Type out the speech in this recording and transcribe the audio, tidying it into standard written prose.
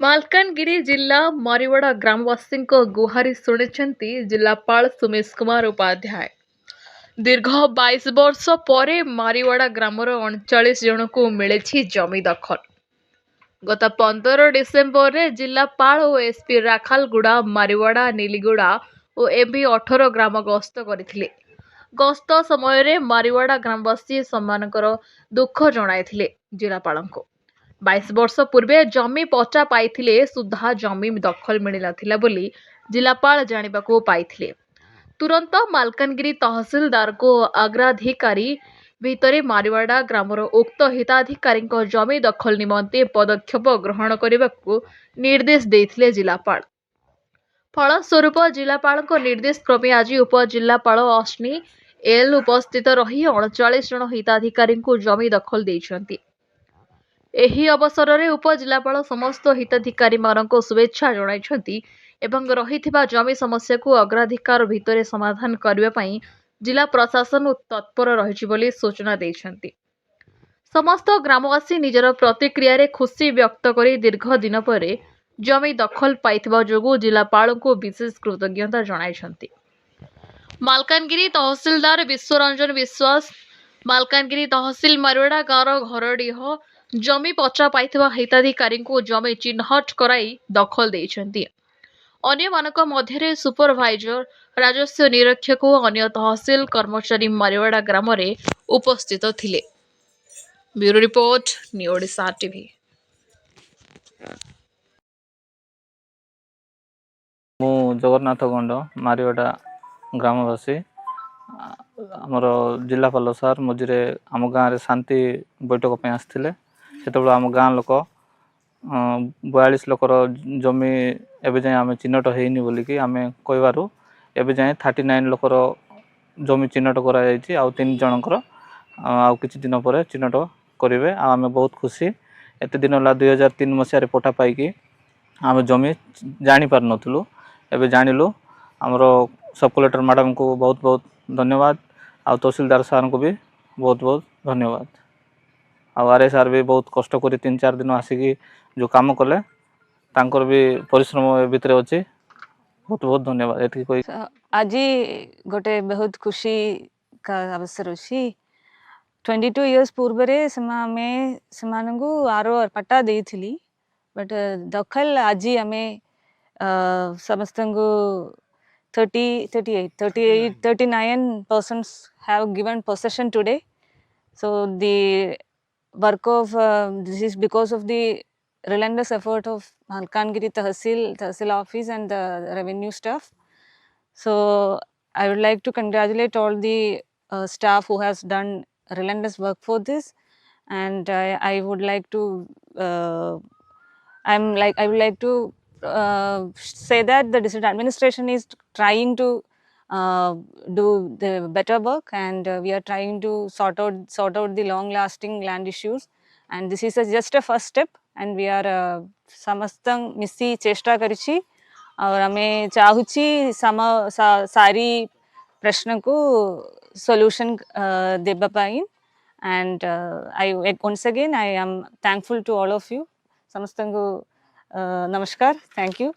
ମାଲକାନଗିରି ଜିଲ୍ଲା ମରିୱାଡ଼ା ଗ୍ରାମବାସୀଙ୍କ ଗୁହାରି ଶୁଣିଛନ୍ତି ଜିଲ୍ଲାପାଳ ସୁମେଶ କୁମାର ଉପାଧ୍ୟାୟ। ଦୀର୍ଘ 22 ବର୍ଷ ପରେ ମାରିୱାଡ଼ା ଗ୍ରାମର 39 ଜଣଙ୍କୁ ମିଳିଛି ଜମି ଦଖଲ। ଗତ 15 ଡିସେମ୍ବରରେ ଜିଲ୍ଲାପାଳ ଓ ଏସ୍ପି ରାଖାଲଗୁଡ଼ା, ମାରିୱାଡ଼ା, ନିଲିଗୁଡ଼ା ଓ ଏମ୍ବି 18 ଗ୍ରାମ ଗସ୍ତ କରିଥିଲେ। ଗସ୍ତ ସମୟରେ ମାରିୱାଡ଼ା ଗ୍ରାମବାସୀ ସେମାନଙ୍କର ଦୁଃଖ ଜଣାଇଥିଲେ ଜିଲ୍ଲାପାଳଙ୍କୁ। 22 ବର୍ଷ ପୂର୍ବେ ଜମି ପଚା ପାଇଥିଲେ ସୁଦ୍ଧା ଜମି ଦଖଲ ମିଳିନଥିଲା ବୋଲି ଜିଲ୍ଲାପାଳ ଜାଣିବାକୁ ପାଇଥିଲେ। ତୁରନ୍ତ ମାଲକାନଗିରି ତହସିଲଦାରଙ୍କୁ ଅଗ୍ରାଧିକାରୀ ଭିତରେ ମାରିୱାଡ଼ା ଗ୍ରାମର ଉକ୍ତ ହିତାଧିକାରୀଙ୍କ ଜମି ଦଖଲ ନିମନ୍ତେ ପଦକ୍ଷେପ ଗ୍ରହଣ କରିବାକୁ ନିର୍ଦ୍ଦେଶ ଦେଇଥିଲେ ଜିଲ୍ଲାପାଳ। ଫଳସ୍ୱରୂପ ଜିଲ୍ଲାପାଳଙ୍କ ନିର୍ଦ୍ଦେଶ କ୍ରମେ ଆଜି ଉପଜିଲ୍ଲାପାଳ ଅଶ୍ନି ଏଲ୍ ଉପସ୍ଥିତ ରହି 39 ଜଣ ହିତାଧିକାରୀଙ୍କୁ ଜମି ଦଖଲ ଦେଇଛନ୍ତି। ଏହି ଅବସରରେ ଉପଜିଲ୍ଲାପାଳ ସମସ୍ତ ହିତାଧିକାରୀମାନଙ୍କୁ ଶୁଭେଚ୍ଛା ଜଣାଇଛନ୍ତି ଏବଂ ରହିଥିବା ଜମି ସମସ୍ୟାକୁ ଅଗ୍ରାଧିକାର ଭିତ୍ତିରେ ସମାଧାନ କରିବା ପାଇଁ ଜିଲ୍ଲା ପ୍ରଶାସନ ତତ୍ପର ରହିଛି ବୋଲି ସୂଚନା ଦେଇଛନ୍ତି। ସମସ୍ତ ଗ୍ରାମବାସୀ ନିଜର ପ୍ରତିକ୍ରିୟାରେ ଖୁସି ବ୍ୟକ୍ତ କରି ଦୀର୍ଘ ଦିନ ପରେ ଜମି ଦଖଲ ପାଇଥିବା ଯୋଗୁଁ ଜିଲ୍ଲାପାଳଙ୍କୁ ବିଶେଷ କୃତଜ୍ଞତା ଜଣାଇଛନ୍ତି। ମାଲକାନଗିରି ତହସିଲଦାର ବିଶ୍ୱରଞ୍ଜନ ବିଶ୍ୱାସ ମାଲକାନଗିରି ତହସିଲ ମାରିୱାଡ଼ା ଗାଁର ଘରଡିହ ଜମି ପଚା ପାଇଥିବା ହିତାଧିକାରୀଙ୍କୁ ଜମି ଚିହ୍ନଟ କରାଇ ଦଖଲ ଦେଇଛନ୍ତି। ଅନ୍ୟମାନଙ୍କ ମଧ୍ୟରେ ସୁପରଭାଇଜର, ରାଜସ୍ୱ ନିରୀକ୍ଷକ ଓ ଅନ୍ୟ ତହସିଲ କର୍ମଚାରୀ ମାରିୱାଡ଼ା ଗ୍ରାମରେ ଉପସ୍ଥିତ ଥିଲେ। Bureau report, new Odisha TV. ମୁଁ ଜଗନ୍ନାଥ ଗଣ୍ଡ, ମାରିୱାଡ଼ା ଗ୍ରାମବାସୀ। ଆମର ଜିଲ୍ଲାପାଳ ସାର୍ ମଝିରେ ଆମ ଗାଁରେ ଶାନ୍ତି ବୈଠକ ପାଇଁ ଆସିଥିଲେ। ସେତେବେଳେ ଆମ ଗାଁ ଲୋକ 42 ଲୋକର ଜମି ଏବେ ଯାଏଁ ଆମେ ଚିହ୍ନଟ ହେଇନି ବୋଲିକି ଆମେ କହିବାରୁ ଏବେ ଯାଏଁ 39 ଲୋକର ଜମି ଚିହ୍ନଟ କରାଯାଇଛି। ଆଉ 3 ଜଣଙ୍କର ଆଉ କିଛି ଦିନ ପରେ ଚିହ୍ନଟ କରିବେ। ଆଉ ଆମେ ବହୁତ ଖୁସି। ଏତେ ଦିନ ହେଲା 2003 ମସିହାରେ ପଟ୍ଟା ପାଇକି ଆମେ ଜମି ଜାଣିପାରୁନଥିଲୁ, ଏବେ ଜାଣିଲୁ। ଆମର ସବ୍ କଲେକ୍ଟର ମ୍ୟାଡ଼ାମଙ୍କୁ ବହୁତ ବହୁତ ଧନ୍ୟବାଦ। ଆଉ ତହସିଲଦାର ସାର୍ଙ୍କୁ ବି ବହୁତ ବହୁତ ଧନ୍ୟବାଦ। ଆଉ ଆର୍ଆଇ ସାର୍ ବି ବହୁତ କଷ୍ଟ କରି 3-4 ଦିନ ଆସିକି ଯେଉଁ କାମ କଲେ, ତାଙ୍କର ବି ପରିଶ୍ରମ ଏ ଭିତରେ ଅଛି। ବହୁତ ବହୁତ ଧନ୍ୟବାଦ। ଏତିକି କହି ଆଜି ଗୋଟେ ବହୁତ ଖୁସି କା ଅବସର ଅଛି। 22 ଇୟର୍ସ ପୂର୍ବରେ ଆମେ ସେମାନଙ୍କୁ ଆର ପଟ୍ଟା ଦେଇଥିଲି, ବଟ୍ ଦଖଲ ଆଜି ଆମେ ସମସ୍ତଙ୍କୁ 39 persons have given possession today. So the work of this is because of the relentless effort of Malkangiri Tahsil office and the revenue staff. So I would like to congratulate all the staff who has done relentless work for this, and I would like to I would like to say that the district administration is trying to do the better work, and we are trying to sort out the long lasting land issues, and this is just a first step, and we are samastang misi chesta karichi और हमें चाहूची सारी प्रश्न को solution देबा पाई। And once again I am thankful to all of you. समस्तंगु नमस्कार, thank you.